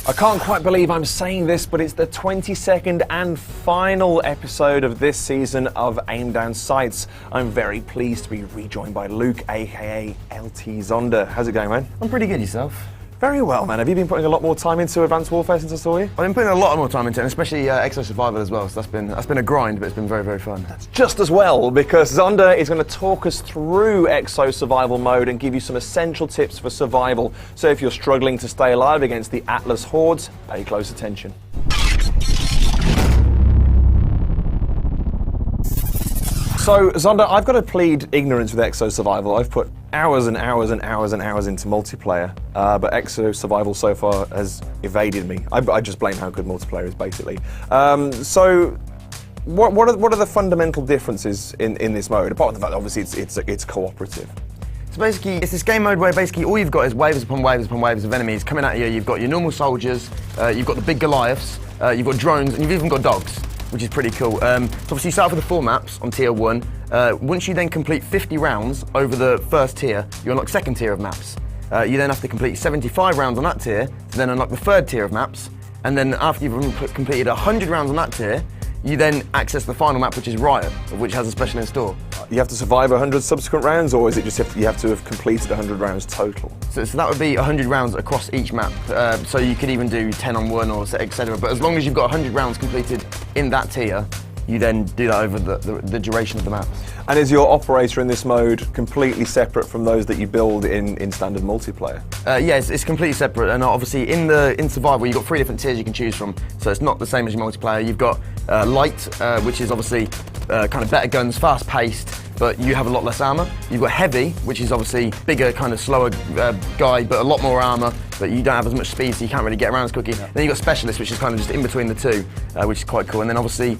I can't quite believe I'm saying this, but it's the 22nd and final episode of this season of Aim Down Sights. I'm very pleased to be rejoined by Luke, aka LT Zonda. How's it going, man? I'm pretty good, yourself? Very well, man. Have you been putting a lot more time into Advanced Warfare since I saw you? I've been putting a lot more time into it, especially Exo Survival as well, so that's been a grind, but it's been very, very fun. That's just as well, because Zonda is going to talk us through Exo Survival mode and give you some essential tips for survival. So if you're struggling to stay alive against the Atlas hordes, pay close attention. So, Zonda, I've got to plead ignorance with Exo Survival. I've put hours and hours and hours and hours into multiplayer, but Exo Survival so far has evaded me. I just blame how good multiplayer is, basically. So, what are the fundamental differences in this mode? Apart from the fact, obviously, it's cooperative. So basically, it's this game mode where basically all you've got is waves upon waves upon waves of enemies coming at you. You've got your normal soldiers, you've got the big Goliaths, you've got drones, and you've even got dogs, which is pretty cool. So obviously you start off with the 4 maps on tier 1. Once you then complete 50 rounds over the first tier, you unlock second tier of maps. You then have to complete 75 rounds on that tier to then unlock the third tier of maps. And then after you've completed 100 rounds on that tier, you then access the final map, which is Riot, which has a special in store. You have to survive 100 subsequent rounds, or is it just you have to have completed 100 rounds total? So that would be 100 rounds across each map. So you could even do 10 on 1 or etc. But as long as you've got 100 rounds completed in that tier, you then do that over the duration of the maps. And is your operator in this mode completely separate from those that you build in standard multiplayer? Yeah, it's completely separate, and obviously in survival you've got 3 different tiers you can choose from, so it's not the same as your multiplayer. You've got light, which is obviously kind of better guns, fast paced, but you have a lot less armor. You've got heavy, which is obviously bigger, kind of slower guy, but a lot more armor, but you don't have as much speed, so you can't really get around as quickly. Yeah. Then you've got specialist, which is kind of just in between the two, which is quite cool. And then obviously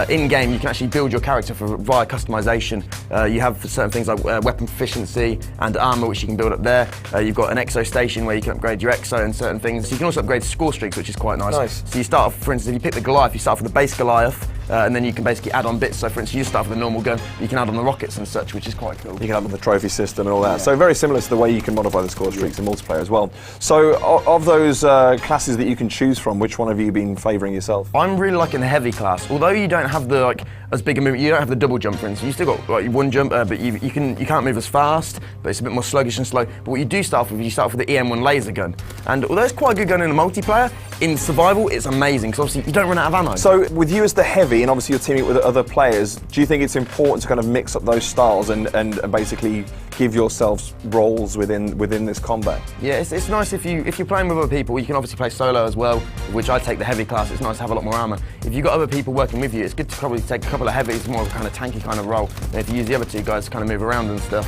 in game you can actually build your character via customization. You have certain things like weapon proficiency and armor, which you can build up there. You've got an exo station where you can upgrade your exo and certain things. So you can also upgrade score streaks, which is quite nice. So you start off, for instance, if you pick the Goliath, you start off with the base Goliath, and then you can basically add on bits. So for instance, you start off with a normal gun, you can add on the rockets and such, which is quite cool. You can add on the trophy system and all that. Yeah. So very similar to the way you can modify the score streaks in multiplayer as well. So of those classes that you can choose from, which one have you been favouring yourself? I'm really liking the heavy class. Although you don't have the as big a movement, you don't have the double jump, for instance. You still got one jump, but you can't move as fast, but it's a bit more sluggish and slow. But what you do start off with, you start off with the EM1 laser gun. And although it's quite a good gun in a multiplayer, in survival it's amazing, because obviously you don't run out of ammo. So with you as the heavy, and obviously you're teaming with other players, do you think it's important to kind of mix up those styles and basically give yourselves roles within this combat? Yeah, it's nice if you're playing with other people. You can obviously play solo as well, which I take the heavy class. It's nice to have a lot more armor. If you've got other people working with you, it's good to probably take a couple of heavies, more of a kind of tanky kind of role. And if you use the other 2 guys to kind of move around and stuff,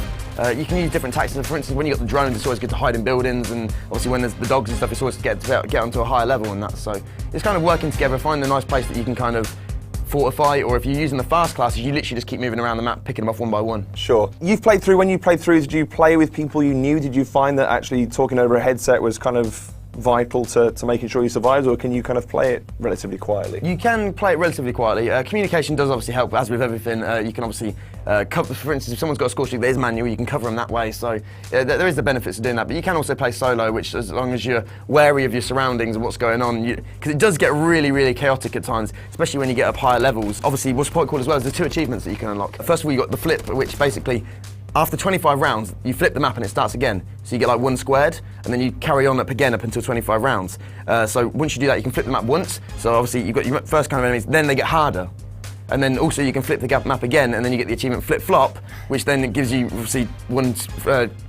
you can use different tactics. For instance, when you've got the drones, it's always good to hide in buildings, and obviously when there's the dogs and stuff, it's always to get onto a higher level and that. So it's kind of working together, finding a nice place that you can kind of fortify, or if you're using the fast classes, you literally just keep moving around the map, picking them off one by one. Sure. You've played through, when you played through, did you play with people you knew? Did you find that actually talking over a headset was kind of vital to making sure you survived, or can you kind of play it relatively quietly? You can play it relatively quietly. Communication does obviously help, as with everything. You can obviously cover, for instance, if someone's got a score streak that is manual, you can cover them that way. So there is the benefits of doing that, but you can also play solo, which, as long as you're wary of your surroundings and what's going on, because it does get really, really chaotic at times, especially when you get up higher levels. Obviously, what's quite cool as well is the 2 achievements that you can unlock. First of all, you got the flip, which basically, after 25 rounds, you flip the map and it starts again. So you get like 1 squared, and then you carry on up again up until 25 rounds. So once you do that, you can flip the map once. So obviously you've got your first kind of enemies, then they get harder. And then also you can flip the map again, and then you get the achievement flip-flop, which then gives you obviously 1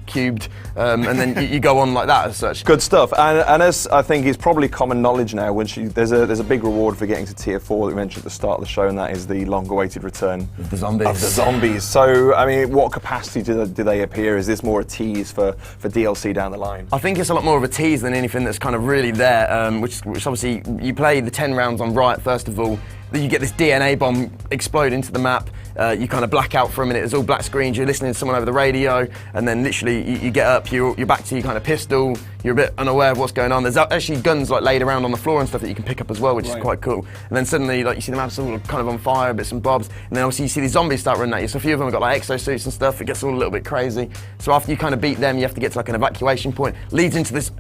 cubed, and then you go on like that as such. Good stuff. And as I think is probably common knowledge now, there's a big reward for getting to tier 4 that we mentioned at the start of the show, and that is the long-awaited return of the zombies. Of the zombies. So, I mean, what capacity do they appear? Is this more a tease for DLC down the line? I think it's a lot more of a tease than anything that's kind of really there, which obviously you play the 10 rounds on Riot first of all, you get this DNA bomb explode into the map. You kind of black out for a minute. It's all black screens. You're listening to someone over the radio, and then literally you get up. You're back to your kind of pistol. You're a bit unaware of what's going on. There's actually guns like laid around on the floor and stuff that you can pick up as well, which is quite cool. And then suddenly, like, you see the map's all kind of on fire, bits and bobs. And then obviously you see these zombies start running at you. So a few of them have got like exosuits and stuff. It gets all a little bit crazy. So after you kind of beat them, you have to get to like an evacuation point. Leads into this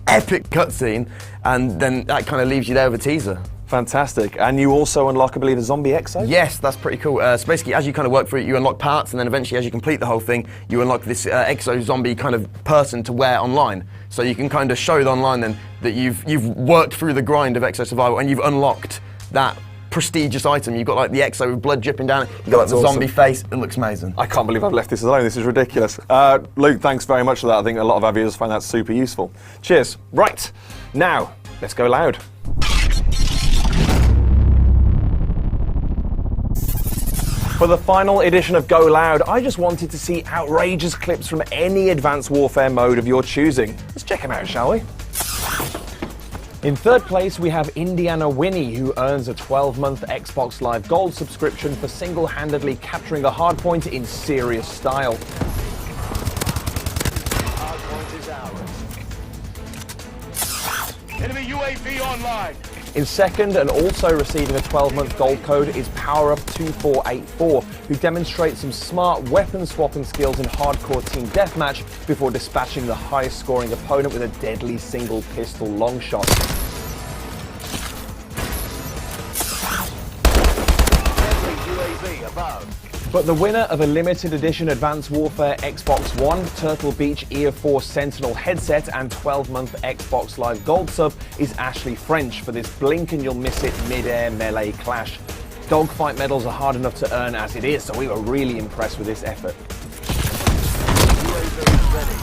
epic cutscene, and then that kind of leaves you there with a teaser. Fantastic. And you also unlock, I believe, a zombie exo? Yes, that's pretty cool. So basically, as you kind of work through it, you unlock parts, and then eventually, as you complete the whole thing, you unlock this exo zombie kind of person to wear online. So you can kind of show it online then that you've worked through the grind of Exo Survival, and you've unlocked that prestigious item. You've got like the exo with blood dripping down it. You've got like the zombie face. It looks amazing. I can't believe I've left this alone. This is ridiculous. Luke, thanks very much for that. I think a lot of our viewers find that super useful. Cheers. Right, now, let's go loud. For the final edition of Go Loud, I just wanted to see outrageous clips from any Advanced Warfare mode of your choosing. Let's check them out, shall we? In third place, we have Indiana Winnie, who earns a 12-month Xbox Live Gold subscription for single-handedly capturing a hardpoint in serious style. Hardpoint is ours. Enemy UAV online. In second, and also receiving a 12-month gold code, is PowerUp2484, who demonstrates some smart weapon swapping skills in hardcore team deathmatch before dispatching the highest scoring opponent with a deadly single pistol long shot. UAV above. But the winner of a limited edition Advanced Warfare Xbox One, Turtle Beach Ear Force Sentinel headset and 12-month Xbox Live Gold sub is Ashley French for this blink and you'll miss it mid-air melee clash. Dogfight medals are hard enough to earn as it is, so we were really impressed with this effort. UAV ready.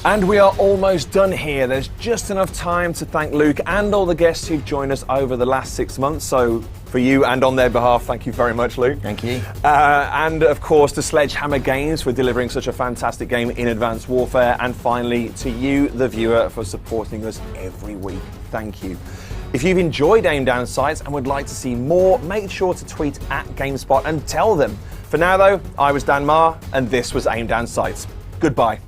And we are almost done here. There's just enough time to thank Luke and all the guests who've joined us over the last 6 months. So for you and on their behalf, thank you very much, Luke. Thank you. And of course to Sledgehammer Games for delivering such a fantastic game in Advanced Warfare. And finally to you, the viewer, for supporting us every week. Thank you. If you've enjoyed Aim Down Sights and would like to see more, make sure to tweet at GameSpot and tell them. For now though, I was Dan Marr and this was Aim Down Sights. Goodbye.